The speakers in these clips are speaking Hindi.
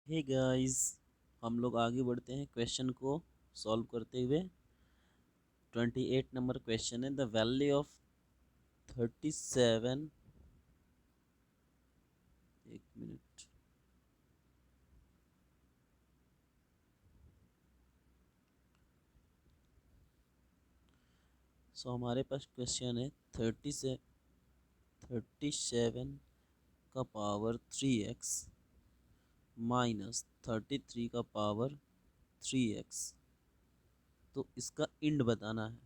हे गाइस, हम लोग आगे बढ़ते हैं क्वेश्चन को सॉल्व करते हुए। 28 नंबर क्वेश्चन है, द वैल्यू ऑफ 37। एक मिनट। हमारे पास क्वेश्चन है 37 का पावर 3x माइनस 33 का पावर 3x। तो इसका इंड बताना है।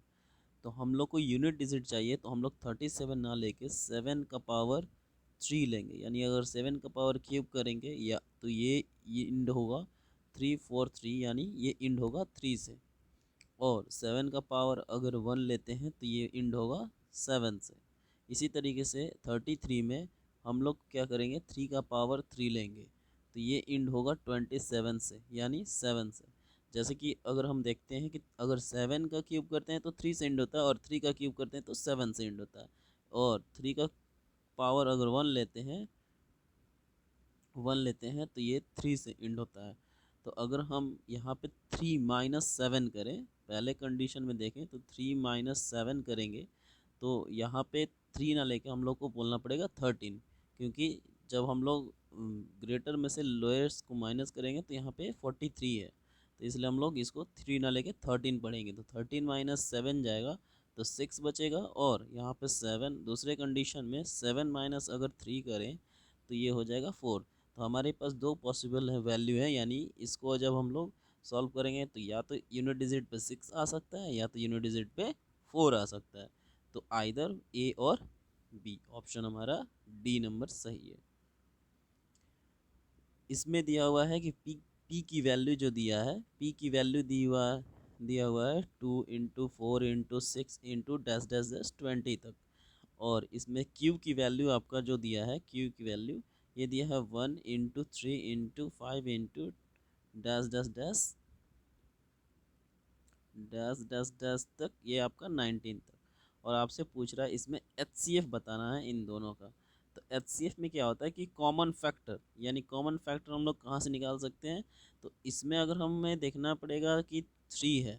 तो हम लोग को यूनिट डिजिट चाहिए, तो हम लोग 37 ना लेके 7 का पावर 3 लेंगे। यानी अगर 7 का पावर क्यूब करेंगे या तो ये इंड होगा 343, यानी ये इंड होगा 3 से। और 7 का पावर अगर 1 लेते हैं तो ये इंड होगा 7 से। इसी तरीके से 33 में हम लोग क्या करेंगे, 3 का पावर 3 लेंगे तो ये इंड होगा 27 से, यानी 7 से। जैसे कि अगर हम देखते हैं कि अगर 7 का क्यूब करते हैं तो 3 से इंड होता है, और 3 का क्यूब करते हैं तो 7 से इंड होता है। और 3 का पावर अगर 1 लेते हैं तो ये 3 से इंड होता है। तो अगर हम यहाँ पे 3 - 7 करें, पहले कंडीशन में देखें तो 3 - 7 करेंगे तो यहाँ पे 3 ना लेके हम लोग को बोलना पड़ेगा 13, क्योंकि जब हम लोग ग्रेटर में से लोअर्स को माइनस करेंगे तो यहाँ पे 43 है। तो इसलिए हम लोग इसको 3 ना लेके 13 पढ़ेंगे। तो 13 - 7 जाएगा तो 6 बचेगा। और यहाँ पे 7 दूसरे कंडीशन में 7 अगर 3 करें तो ये हो जाएगा 4। तो हमारे पास दो पॉसिबल है वैल्यू है, यानी इसको जब हम लोग सॉल्व करेंगे तो या तो यूनिट डिजिट पे 6 आ सकता है या तो यूनिट डिजिट पे 4 आ सकता है। तो आइदर ए और बी, ऑप्शन हमारा डी नंबर सही है। इसमें दिया हुआ है कि पी की वैल्यू जो पी की वैल्यू दिया हुआ है 2 × 4 × 6 × -20 तक। और इसमें क्यू की वैल्यू आपका जो दिया है, क्यू की वैल्यू ये दिया है 1 × 3 × 5 × डैश तक, ये आपका 19 तक। और आपसे पूछ रहा है इसमें एचसीएफ बताना है इन दोनों का। तो एचसीएफ में क्या होता है कि कॉमन फैक्टर, यानी कॉमन फैक्टर हम लोग कहाँ से निकाल सकते हैं। तो इसमें अगर हमें देखना पड़ेगा कि 3 है,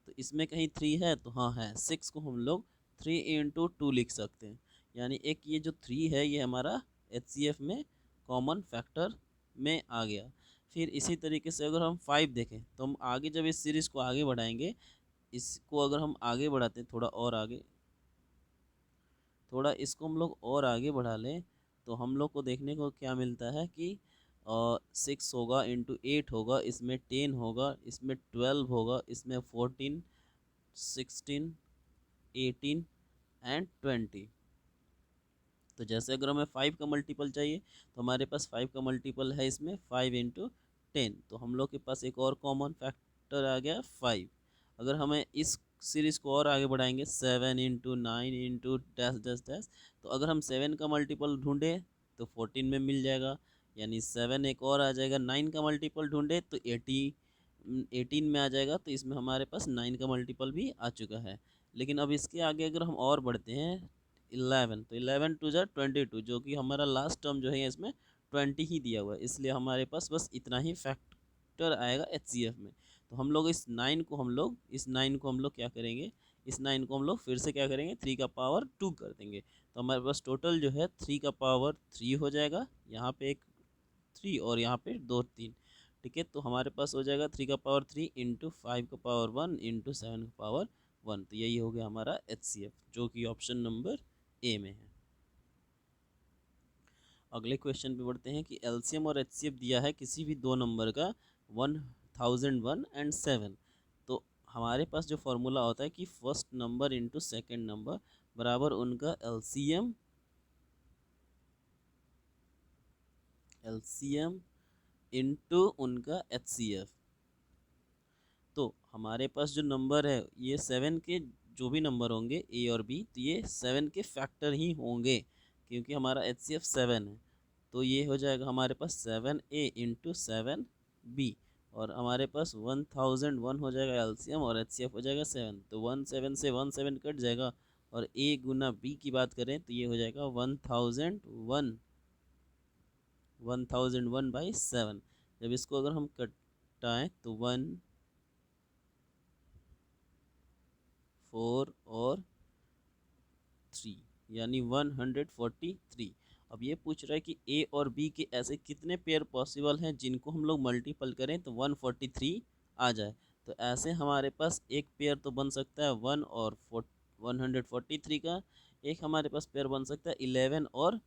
तो इसमें कहीं 3 है तो हाँ है। 6 को हम लोग 3 × 2 लिख सकते हैं। यानी एक ये जो 3 है ये हमारा एचसीएफ में कॉमन फैक्टर में आ गया। फिर इसी तरीके से अगर हम 5 देखें तो हम आगे जब इस सीरीज़ को आगे बढ़ाएंगे, इसको अगर हम आगे बढ़ाते हैं थोड़ा और आगे, थोड़ा इसको हम लोग और आगे बढ़ा लें तो हम लोग को देखने को क्या मिलता है कि 6 होगा इंटू 8 होगा, इसमें 10 होगा, इसमें 12 होगा, इसमें 14, 16, 18 एंड 20। तो जैसे अगर हमें 5 का मल्टीपल चाहिए तो हमारे पास 5 का मल्टीपल है इसमें 5 × 10। तो हम लोग के पास एक और कॉमन फैक्टर आ गया 5। अगर हमें इस सीरीज़ को और आगे बढ़ाएंगे 7 × 9 × तो अगर हम 7 का मल्टीपल ढूंढे तो 14 में मिल जाएगा, यानी 7 एक और आ जाएगा। 9 का मल्टीपल ढूंढे तो 18 में आ जाएगा। तो इसमें हमारे पास 9 का मल्टीपल भी आ चुका है। लेकिन अब इसके आगे अगर हम और बढ़ते हैं 11, तो 11 × 2 = 22, जो कि हमारा लास्ट टर्म जो है इसमें 20 ही दिया हुआ है। इसलिए हमारे पास बस इतना ही फैक्टर आएगा एचसीएफ में। तो हम लोग इस 9 को हम लोग क्या करेंगे, इस 9 को हम लोग फिर से क्या करेंगे, 3 का पावर 2 कर देंगे। तो हमारे पास टोटल जो है 3 का पावर 3 हो जाएगा। यहाँ पे एक 3 और यहाँ पे 2 3, ठीक है। तो हमारे पास हो जाएगा 3 का पावर 3 इंटू 5 का पावर 1 इंटू 7 का पावर 1। तो यही हो गया हमारा एचसीएफ, जो कि ऑप्शन नंबर ए में है। अगले क्वेश्चन पे बढ़ते हैं कि एलसीएम और एचसीएफ दिया है किसी भी दो नंबर का 1001 एंड 7। तो हमारे पास जो फॉर्मूला होता है कि first number into second number बराबर उनका एलसीएम इंटू उनका एचसीएफ। तो हमारे पास जो नंबर है ये 7 के जो भी नंबर होंगे ए और बी, तो ये 7 के फैक्टर ही होंगे, क्योंकि हमारा एचसीएफ 7 है। तो ये हो जाएगा हमारे पास 7A इंटू 7B। और हमारे पास 1001 हो जाएगा एलसीएम और एचसीएफ हो जाएगा 7। तो 17 से 17 कट जाएगा। और A गुना B की बात करें तो ये हो जाएगा 1001 1001/7। जब इसको अगर हम कटाएं तो 1 4 और 3 यानी 143। अब ये पूछ रहा है कि ए और बी के ऐसे कितने पेयर पॉसिबल हैं जिनको हम लोग मल्टीपल करें तो 143 आ जाए। तो ऐसे हमारे पास एक पेयर तो बन सकता है 1 और 143 का, एक हमारे पास पेयर बन सकता है 11 और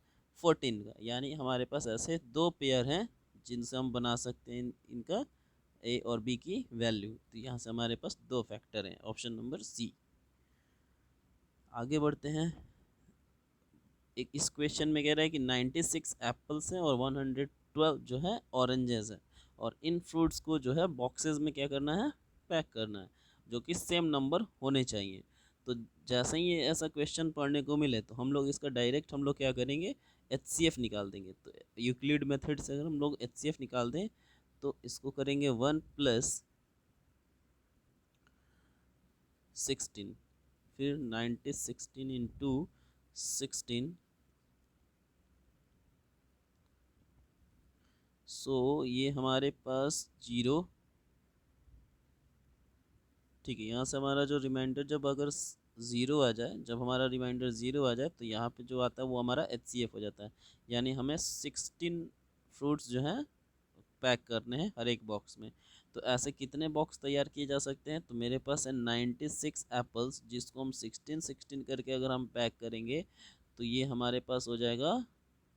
14 का। यानी हमारे पास ऐसे दो पेयर हैं जिनसे हम बना सकते हैं इनका ए और बी की वैल्यू। तो यहाँ से हमारे पास दो फैक्टर हैं, ऑप्शन नंबर सी। आगे बढ़ते हैं। एक इस क्वेश्चन में कह रहा है कि 96 एप्पल्स हैं और 112 जो है ऑरेंजेस है, और इन फ्रूट्स को जो है बॉक्सेस में क्या करना है, पैक करना है, जो कि सेम नंबर होने चाहिए। तो जैसे ही ये ऐसा क्वेश्चन पढ़ने को मिले तो हम लोग इसका डायरेक्ट हम लोग क्या करेंगे, HCF निकाल देंगे। तो यूक्लिड मेथड से अगर हम लोग HCF निकाल दें तो इसको करेंगे 1 + 16, फिर 16 इंटू 16, ये हमारे पास 0। ठीक है, यहाँ से हमारा जो रिमाइंडर जब अगर 0 आ जाए, जब हमारा रिमाइंडर 0 आ जाए तो यहाँ पे जो आता है वो हमारा HCF हो जाता है। यानी हमें 16 फ्रूट्स जो हैं पैक करने हैं हर एक बॉक्स में। तो ऐसे कितने बॉक्स तैयार किए जा सकते हैं, तो मेरे पास है 96 एप्पल्स, जिसको हम 16 करके अगर हम पैक करेंगे तो ये हमारे पास हो जाएगा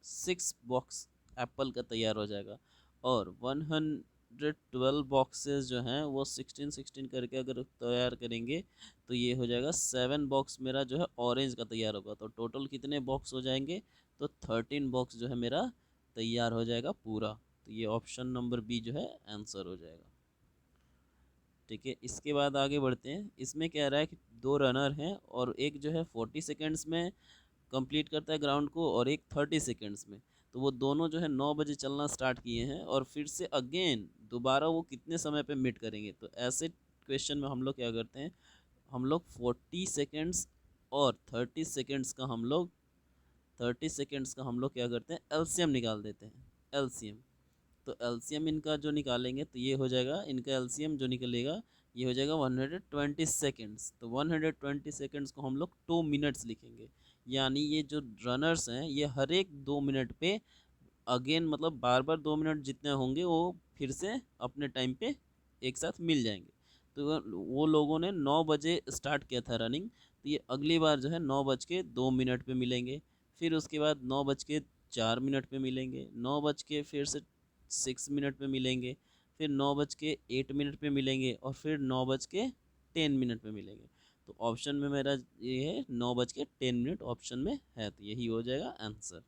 6 बॉक्स एप्पल का तैयार हो जाएगा। और 112 बॉक्सेस जो हैं वो 16 करके अगर तैयार करेंगे तो ये हो जाएगा 7 बॉक्स मेरा जो है ऑरेंज का तैयार होगा। तो टोटल कितने बॉक्स हो जाएंगे, तो 13 बॉक्स जो है मेरा तैयार हो जाएगा पूरा। तो ये ऑप्शन नंबर बी जो है आंसर हो जाएगा। ठीक है, इसके बाद आगे बढ़ते हैं। इसमें कह रहा है कि दो रनर हैं और एक जो है 40 सेकेंड्स में कंप्लीट करता है ग्राउंड को और एक 30 सेकेंड्स में। तो वो दोनों जो है 9 बजे चलना स्टार्ट किए हैं और फिर से अगेन दोबारा वो कितने समय पे मिट करेंगे। तो ऐसे क्वेश्चन में हम लोग क्या करते हैं, हम लोग 40 सेकेंड्स और 30 सेकेंड्स का हम लोग क्या करते हैं, एलसीएम निकाल देते हैं। एलसीएम, तो एलसीएम इनका जो निकालेंगे तो ये हो जाएगा, इनका एलसीएम जो निकलेगा ये हो जाएगा 120 सेकेंड्स। तो 120 सेकेंड्स को हम लोग 2 मिनट्स लिखेंगे। यानी ये जो रनर्स हैं ये हर एक 2 मिनट पे अगेन मतलब बार बार 2 मिनट जितने होंगे वो फिर से अपने टाइम पे एक साथ मिल जाएंगे। तो वो लोगों ने 9 बजे स्टार्ट किया था रनिंग, तो ये अगली बार जो है 9:02 पे मिलेंगे, फिर उसके बाद 9:04 पे मिलेंगे, 9 फिर से 6 मिनट पे मिलेंगे, फिर 9:08 पे मिलेंगे और फिर 9:10 पे मिलेंगे। तो ऑप्शन में मेरा ये है 9:10 ऑप्शन में है, तो यही हो जाएगा आंसर।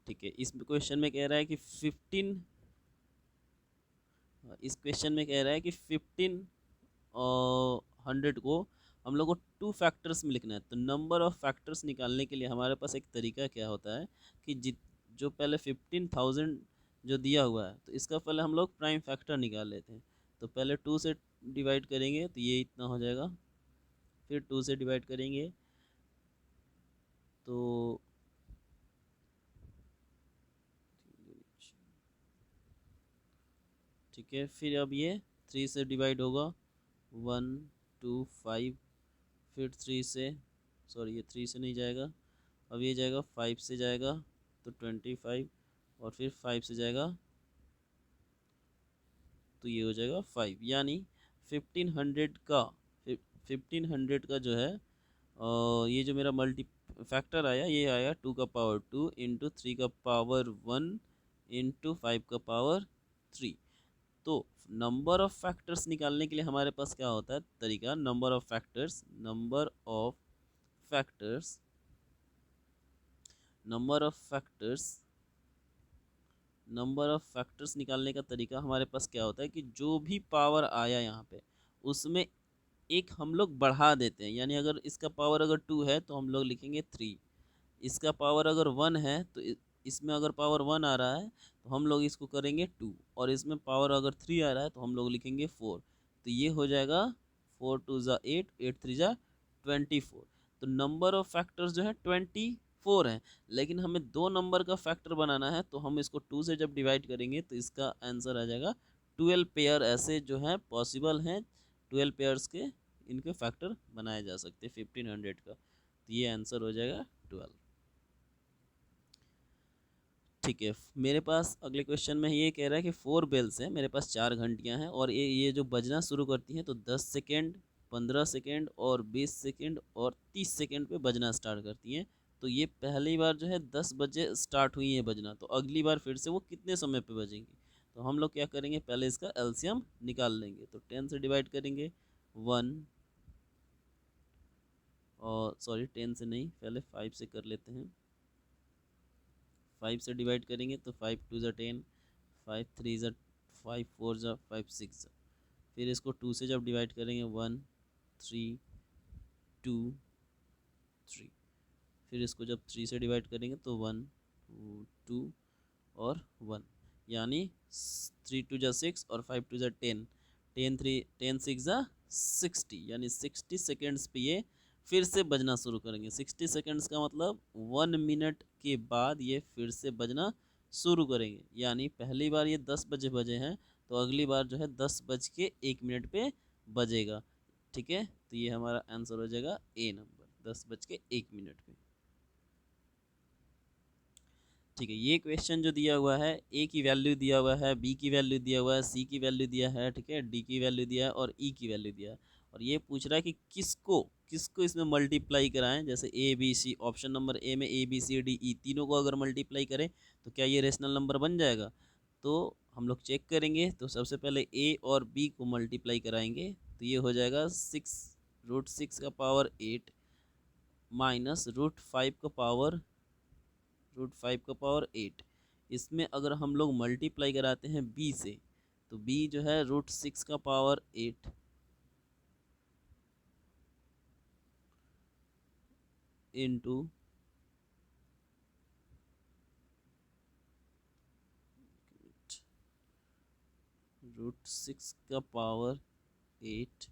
ठीक है, इस क्वेश्चन में कह रहा है कि 15, इस क्वेश्चन में कह रहा है कि 1500 को हम लोग को 2 फैक्टर्स में लिखना है। तो नंबर ऑफ फैक्टर्स निकालने के लिए हमारे पास एक तरीका क्या होता है कि जो पहले 15,000 जो दिया हुआ है तो इसका पहले हम लोग प्राइम फैक्टर निकाल लेते हैं। तो पहले 2 से डिवाइड करेंगे तो ये इतना हो जाएगा, फिर 2 से डिवाइड करेंगे तो ठीक है, फिर अब ये 3 से डिवाइड होगा 1 2 5, फिर 3 से, सॉरी ये 3 से नहीं जाएगा, अब ये जाएगा 5 से जाएगा तो 25, और फिर 5 से जाएगा तो ये हो जाएगा 5। यानी 1500 का जो है ये जो मेरा मल्टी फैक्टर आया ये आया 2 का पावर 2 इंटू 3 का पावर 1 इंटू 5 का पावर 3। तो नंबर ऑफ फैक्टर्स निकालने के लिए हमारे पास क्या होता है तरीका, फैक्टर्स नंबर ऑफ फैक्टर्स निकालने का तरीका हमारे पास क्या होता है कि जो भी पावर आया यहाँ पे उसमें एक हम लोग बढ़ा देते हैं। यानी अगर इसका पावर अगर 2 है तो हम लोग लिखेंगे 3, इसका पावर अगर 1 है तो इसमें अगर पावर 1 आ रहा है तो हम लोग इसको करेंगे 2, और इसमें पावर अगर 3 आ रहा है तो हम लोग लिखेंगे 4। तो ये हो जाएगा 4 2 ज़ा 8, 8 3 ज़ा 24। तो नंबर ऑफ फैक्टर्स जो है 24 4 है, लेकिन हमें 2 नंबर का फैक्टर बनाना है, तो हम इसको 2 से जब डिवाइड करेंगे तो इसका आंसर आ जाएगा 12 पेयर ऐसे जो है पॉसिबल हैं, 12 पेयर्स के इनके फैक्टर बनाए जा सकते हैं 1500 का, तो ये आंसर हो जाएगा 12। ठीक है, मेरे पास अगले क्वेश्चन में ये कह रहा है कि 4 बेल्स हैं, मेरे पास 4 घंटियां हैं और ये जो बजना शुरू करती हैं तो 10 सेकेंड, 15 सेकेंड और 20 सेकेंड और 30 सेकेंड पे बजना स्टार्ट करती हैं। तो ये पहली बार जो है 10 बजे स्टार्ट हुई है बजना, तो अगली बार फिर से वो कितने समय पे बजेंगी? तो हम लोग क्या करेंगे, पहले इसका एलसीएम निकाल लेंगे। तो 10 से डिवाइड करेंगे 1, और सॉरी 10 से नहीं, पहले 5 से कर लेते हैं। 5 से डिवाइड करेंगे तो 5 2 ज़ा 10, 5 3 ज़ा 5 4 ज़ा 5 6 ज़ा, फिर इसको 2 से जब डिवाइड करेंगे 1 3 2 3, फिर इसको जब 3 से डिवाइड करेंगे तो 1 2 और 1, यानी 3 2 ज़ा 6 और 5 2 ज़ा 10, 10 6 ज़ा 60, यानी 60 सेकेंड्स पे ये फिर से बजना शुरू करेंगे। 60 सेकेंड्स का मतलब 1 मिनट के बाद ये फिर से बजना शुरू करेंगे, यानी पहली बार ये 10 बजे बजे हैं, तो अगली बार जो है 10 बज के 1 मिनट पे बजेगा। ठीक है, तो ये हमारा आंसर हो जाएगा ए नंबर, 10 बज के 1 मिनट पे। ठीक है, ये क्वेश्चन जो दिया हुआ है, ए की वैल्यू दिया हुआ है, बी की वैल्यू दिया हुआ है, सी की वैल्यू दिया है, ठीक है, डी की वैल्यू दिया है और ई की वैल्यू दिया है, और ये पूछ रहा है कि किसको किसको इसमें मल्टीप्लाई कराएं। जैसे A B C, option number A में A B C D E तीनों को अगर मल्टीप्लाई करें तो क्या ये रेशनल नंबर बन जाएगा? तो हम लोग चेक करेंगे। तो सबसे पहले ए और बी को मल्टीप्लाई कराएंगे, तो ये हो जाएगा 6√6 का पावर 8 माइनस √5 का पावर 8। इसमें अगर हम लोग मल्टीप्लाई कराते हैं बी से, तो बी जो है √6 का पावर 8 इंटू √6 का पावर 8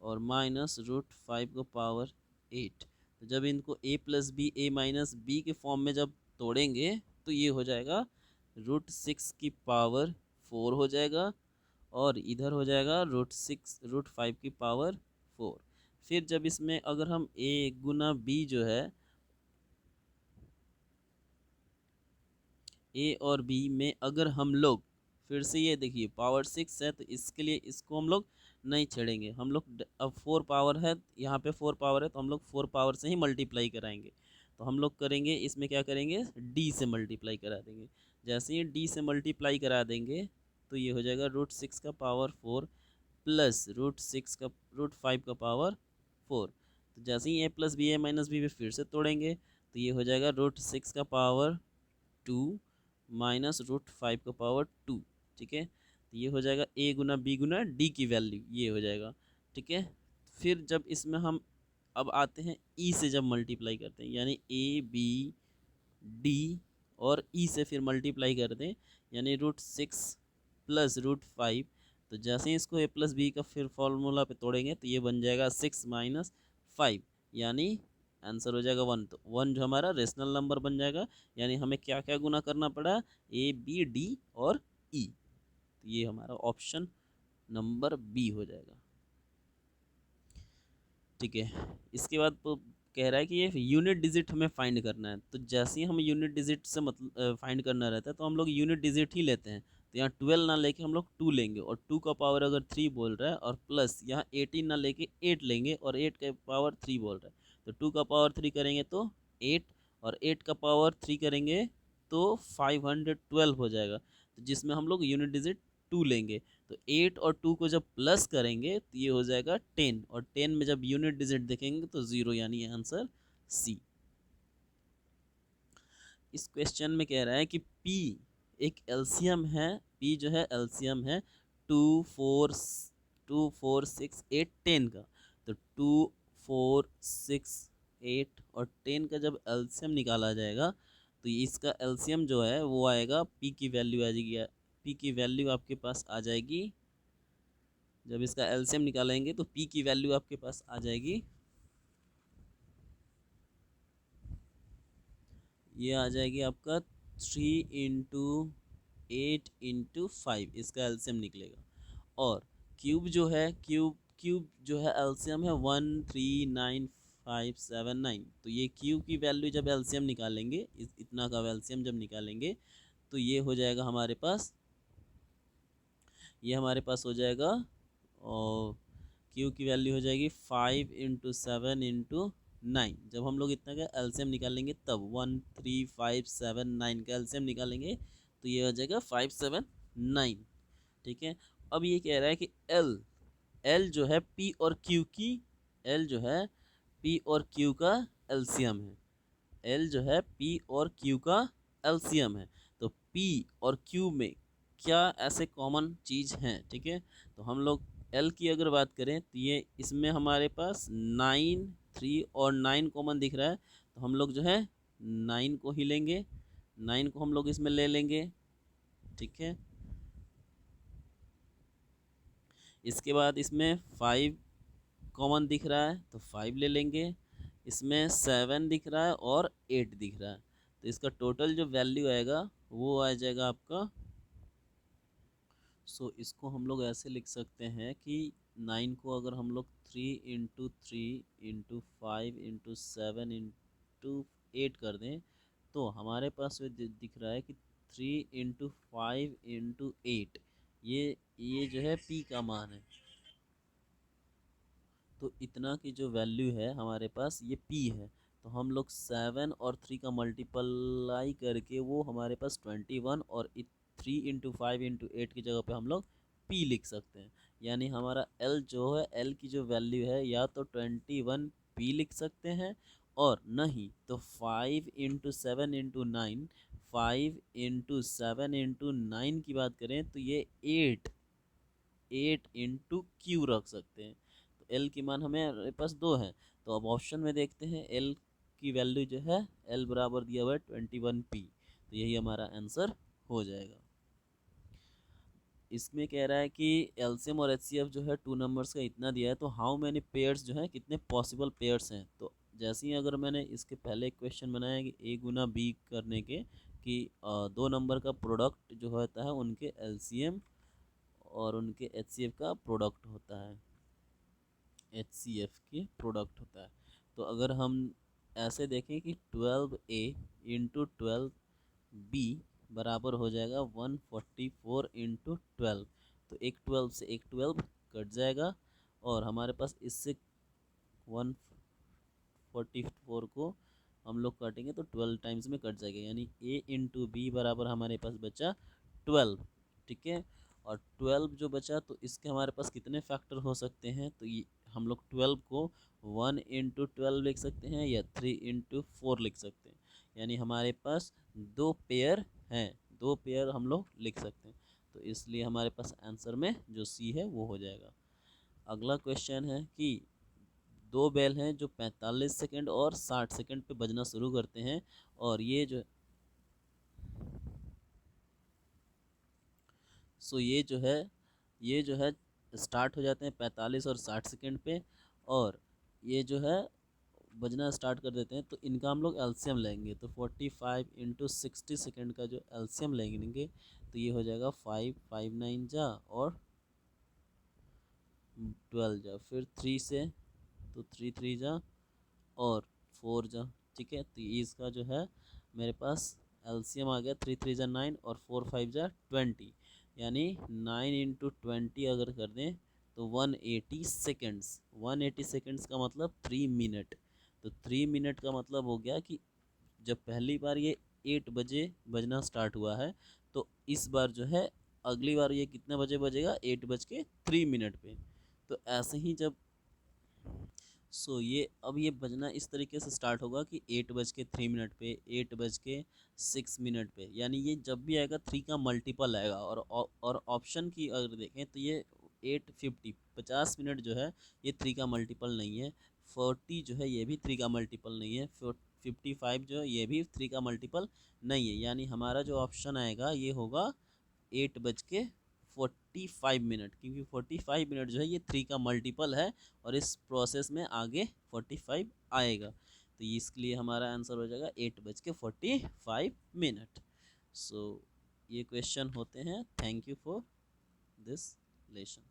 और माइनस √5 का पावर 8। तो जब इनको a plus B A minus B के फॉर्म में जब तोड़ेंगे तो ये हो जाएगा √6 की पावर 4 हो जाएगा, और इधर हो जाएगा √5 की पावर 4। फिर जब इसमें अगर हम a गुना b जो है, ए और बी में अगर हम लोग फिर से, ये देखिए पावर 6 है तो इसके लिए इसको हम लोग नहीं छेड़ेंगे, हम लोग अब 4 पावर है, यहाँ पे 4 पावर है तो हम लोग 4 पावर से ही मल्टीप्लाई कराएंगे। तो हम लोग करेंगे, इसमें क्या करेंगे, डी से मल्टीप्लाई करा देंगे। जैसे ही डी से मल्टीप्लाई करा देंगे तो ये हो जाएगा √6 का पावर 4 प्लस √5 का पावर 4। तो जैसे ही ए plus B A minus B पे फिर से तोड़ेंगे तो ये हो जाएगा √6 का पावर 2 माइनस √5 का पावर 2। ठीक है, तो ये हो जाएगा ए गुना बी गुना डी की वैल्यू, ये हो जाएगा। ठीक है, फिर जब इसमें हम अब आते हैं ई से जब मल्टीप्लाई करते हैं, यानी ए बी डी और ई से फिर मल्टीप्लाई करते हैं, यानी √6 प्लस √5। तो जैसे ही इसको ए प्लस बी का फिर फॉर्मूला पे तोड़ेंगे तो ये बन जाएगा 6 माइनस 5, यानी आंसर हो जाएगा 1। तो 1 जो हमारा रेशनल नंबर बन जाएगा, यानी हमें क्या क्या गुना करना पड़ा, ए बी डी और ई। तो ये हमारा ऑप्शन नंबर बी हो जाएगा। ठीक है, इसके बाद तो कह रहा है कि ये यूनिट डिजिट हमें फाइंड करना है। तो जैसे ही हमें यूनिट डिजिट से मतलब फाइंड करना रहता है तो हम लोग यूनिट डिजिट ही लेते हैं। तो यहाँ 12 ना लेके हम लोग 2 लेंगे, और 2 का पावर अगर 3 बोल रहा है, और प्लस यहाँ 18 ना लेके 8 लेंगे और 8 का पावर 3 बोल रहा है। तो 2 का पावर 3 करेंगे तो 8, और 8 का पावर 3 करेंगे तो 512 हो जाएगा। तो जिसमें हम लोग यूनिट डिजिट 2 लेंगे। तो 8 और 2 को जब प्लस करेंगे तो ये हो जाएगा 10, और 10 में जब यूनिट डिजिट देखेंगे तो 0, यानी आंसर सी। इस क्वेश्चन में कह रहा है कि P एक एलसीएम है, P जो है एलसीएम है 2 4 6 8 10 का। तो 2 4 6 8 और 10 का जब एलसीएम निकाला जाएगा तो इसका एलसीएम जो है वो आएगा, P की वैल्यू आ जाएगी, P की वैल्यू आपके पास आ जाएगी, जब इसका एलसीएम निकालेंगे तो P की वैल्यू आपके पास आ जाएगी ये आ जाएगी आपका 3 × 8 × 5, इसका एलसीएम निकलेगा। और क्यूब जो है, क्यूब जो है एलसीएम है 13957 9। तो ये क्यूब की वैल्यू जब एलसीएम निकालेंगे, इतना का एलसीएम जब निकालेंगे तो ये हो जाएगा हमारे पास, ये हमारे पास हो जाएगा, और क्यू की वैल्यू हो जाएगी 5 × 7 × 9। जब हम लोग इतना का एलसीएम निकालेंगे तब 13579 का एलसीएम निकालेंगे तो ये हो जाएगा 579। ठीक है। अब ये कह रहा है कि एल जो है पी और क्यू की, एल जो है पी और क्यू का एलसीएम है, एल जो है पी और क्यू का एलसीएम है। तो पी और क्यू में क्या ऐसे कॉमन चीज़ हैं? ठीक है, तो हम लोग एल की अगर बात करें तो ये इसमें हमारे पास 9, 3 और 9 कॉमन दिख रहा है, तो हम लोग जो है 9 को ही लेंगे, 9 को हम लोग इसमें ले लेंगे। ठीक है, इसके बाद इसमें 5 कॉमन दिख रहा है तो 5 ले लेंगे, इसमें 7 दिख रहा है और 8 दिख रहा है, तो इसका टोटल जो वैल्यू आएगा वो आ जाएगा आपका। इसको हम लोग ऐसे लिख सकते हैं कि 9 को अगर हम लोग 3 × 3 × 5 × 7 × 8 कर दें तो हमारे पास जो दिख रहा है कि 3 × 5 × 8, ये जो है पी का मान है। तो इतना की जो वैल्यू है हमारे पास ये पी है, तो हम लोग 7 और 3 का मल्टीप्लाई करके वो हमारे पास 21, और 3 × 5 × 8 की जगह पे हम लोग पी लिख सकते हैं। यानी हमारा एल जो है, एल की जो वैल्यू है या तो 21 पी लिख सकते हैं, और नहीं तो 5 × 7 × 9, 5 × 7 × 9 की बात करें तो ये 8 इंटू क्यू रख सकते हैं। तो एल की मान हमें पास 2 है, तो अब ऑप्शन में देखते हैं एल की वैल्यू जो है, एल बराबर दिया हुआ है 21p, तो यही हमारा आंसर हो जाएगा। इसमें कह रहा है कि एलसीएम और एचसीएफ जो है 2 नंबर्स का इतना दिया है, तो हाउ मैनी पेयर्स जो है, कितने पॉसिबल पेयर्स हैं। तो जैसे ही अगर मैंने इसके पहले एक क्वेश्चन बनाया कि a × b करने के, कि 2 नंबर का प्रोडक्ट जो होता है उनके एलसीएम और उनके एचसीएफ का प्रोडक्ट होता है, एचसीएफ के प्रोडक्ट होता है। तो अगर हम ऐसे देखें कि 12a × 12b बराबर हो जाएगा 144 × 12, तो एक 12 से एक 12 कट जाएगा, और हमारे पास इससे 144 को हम लोग काटेंगे तो 12 टाइम्स में कट जाएगा, यानी a × b बराबर हमारे पास बचा 12। ठीक है, और 12 जो बचा तो इसके हमारे पास कितने फैक्टर हो सकते हैं, तो ये हम लोग 12 को 1 × 12 लिख सकते हैं या 3 × 4 लिख सकते हैं, यानी हमारे पास 2 पेयर हैं, 2 पेयर हम लोग लिख सकते हैं। तो इसलिए हमारे पास आंसर में जो सी है वो हो जाएगा। अगला क्वेश्चन है कि 2 बैल हैं जो 45 सेकंड और 60 सेकंड पे बजना शुरू करते हैं, और ये जो ये जो है स्टार्ट हो जाते हैं 45 और 60 सेकंड पे, और ये जो है बजना स्टार्ट कर देते हैं, तो इनका हम लोग एलसीएम लेंगे, तो 45 × 60 सेकंड का जो एलसीएम लेंगे तो ये हो जाएगा 5 5 9 जा और 12 जा, फिर 3 से तो 3 3 जा और 4 जा। ठीक है, तो इसका जो है मेरे पास एलसीएम आ गया, 3 3 जा 9 और 4 5 जा 20, यानी 9 × 20 अगर कर दें तो 180 सेकेंड्स। 180 सेकेंड्स का मतलब 3 मिनट। तो 3 मिनट का मतलब हो गया कि जब पहली बार ये 8 बजे बजना स्टार्ट हुआ है, तो इस बार जो है अगली बार ये कितने बजे बजेगा, 8 बज के 3 मिनट पे। तो ऐसे ही जब ये अब ये बजना इस तरीके से स्टार्ट होगा कि 8 बज के 3 मिनट पे, 8 बज के 6 मिनट पे, यानी ये जब भी आएगा 3 का मल्टीपल आएगा। और ऑप्शन की अगर देखें तो ये 850 50 मिनट जो है ये 3 का मल्टीपल नहीं है, 40 जो है ये भी 3 का मल्टीपल नहीं है, 55 जो है ये भी 3 का मल्टीपल नहीं है, यानी हमारा जो ऑप्शन आएगा ये होगा 8 बज के 45 मिनट, क्योंकि 45 मिनट जो है ये 3 का मल्टीपल है, और इस प्रोसेस में आगे 45 आएगा। तो इसके लिए हमारा आंसर हो जाएगा 8:45। सो ये क्वेश्चन होते हैं। Thank you for this lesson.